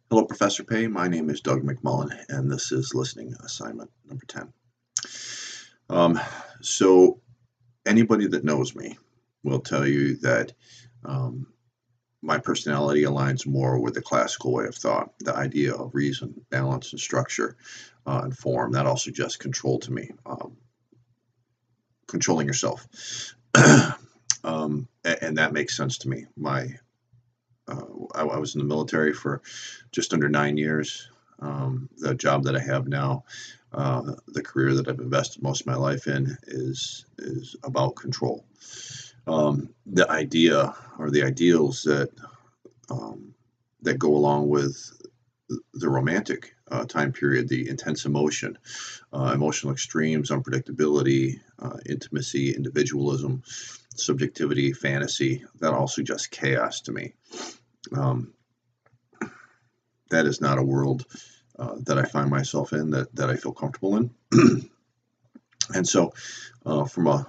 Hello, Professor Pay. My name is Doug McMullen, and this is listening assignment number 10. Um, so, anybody that knows me will tell you that um, my personality aligns more with the classical way of thought, the idea of reason, balance, and structure and form. That all suggests control to me, controlling yourself. And that makes sense to me. Uh, I was in the military for just under 9 years. The job that I have now, the career that I've invested most of my life in, is about control. The idea or the ideals um, that go along with the romantic time period, the intense emotion, emotional extremes, unpredictability, intimacy, individualism, subjectivity, fantasy, that all suggests chaos to me. Um, that is not a world that I find myself in, that I feel comfortable in. And so, from a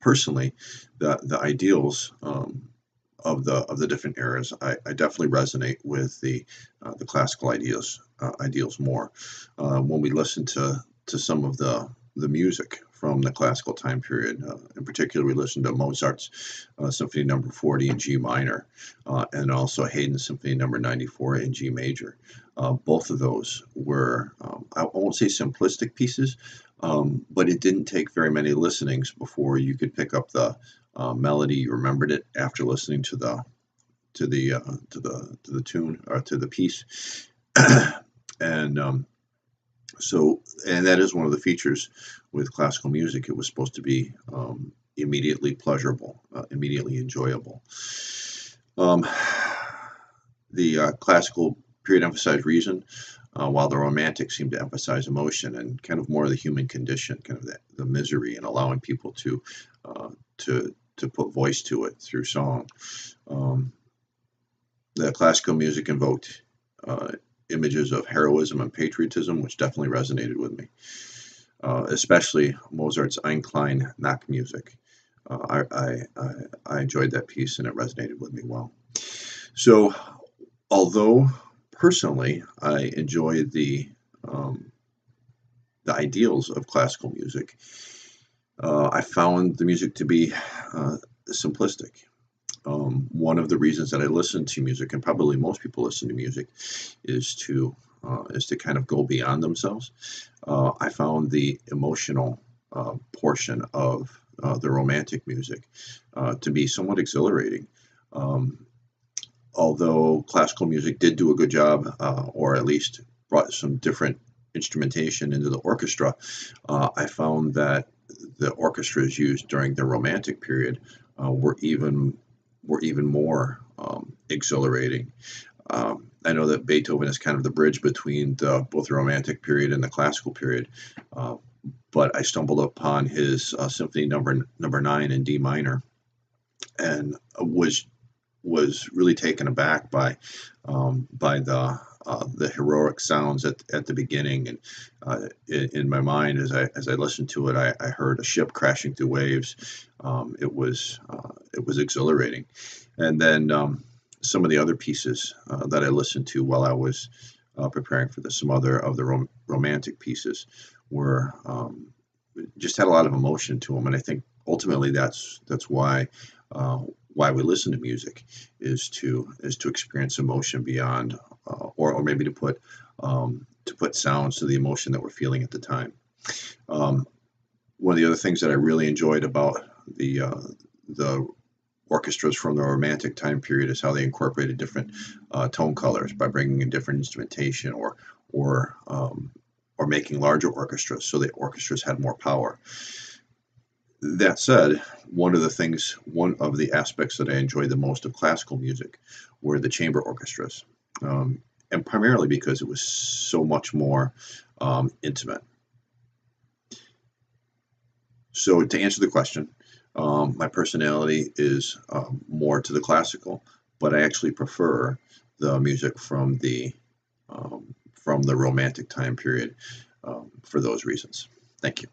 personally, the ideals of the different eras, I definitely resonate with the classical ideals more. When we listen to some of the music from the classical time period, in particular, we listen to Mozart's Symphony Number 40 in G minor, and also Haydn's Symphony Number 94 in G major. Both of those were, I won't say simplistic pieces, but it didn't take very many listenings before you could pick up the melody. You remembered it after listening to the tune or to the piece, and and that is one of the features with classical music. It was supposed to be immediately pleasurable, immediately enjoyable. Um, the classical period emphasized reason, while the romantic seemed to emphasize emotion and kind of more of the human condition, kind of the misery, and allowing people uh, to put voice to it through song. Um, the classical music invoked uh, images of heroism and patriotism, which definitely resonated with me, especially Mozart's Ein klein Nachtmusik. I enjoyed that piece and it resonated with me well. So, although personally I enjoy um, the ideals of classical music, I found the music to be simplistic. One of the reasons that I listen to music, and probably most people listen to music, is to kind of go beyond themselves. I found the emotional portion of the romantic music to be somewhat exhilarating. Um, Although classical music did do a good job, or at least brought some different instrumentation into the orchestra, I found that the orchestras used during the Romantic period were even more exhilarating. I know that Beethoven is kind of the bridge between both the Romantic period and the Classical period, uh, but I stumbled upon his Symphony number 9 in D minor, and was really taken aback by the heroic sounds at the beginning, and in my mind as I listened to it, I heard a ship crashing through waves. It was exhilarating, and then some of the other pieces that I listened to while I was preparing for this, some other of the romantic pieces were just had a lot of emotion to them, and I think ultimately that's uh, why we listen to music, is to experience emotion beyond, or maybe to put sounds to the emotion that we're feeling at the time. Um, One of the other things that I really enjoyed about the orchestras from the Romantic time period is how they incorporated different tone colors by bringing in different instrumentation, or um, or making larger orchestras so the orchestras had more power. That said, one of the aspects that I enjoyed the most of classical music were the chamber orchestras, and primarily because it was so much more intimate. So, to answer the question, my personality is more to the classical, but I actually prefer the music from the Romantic time period for those reasons. Thank you.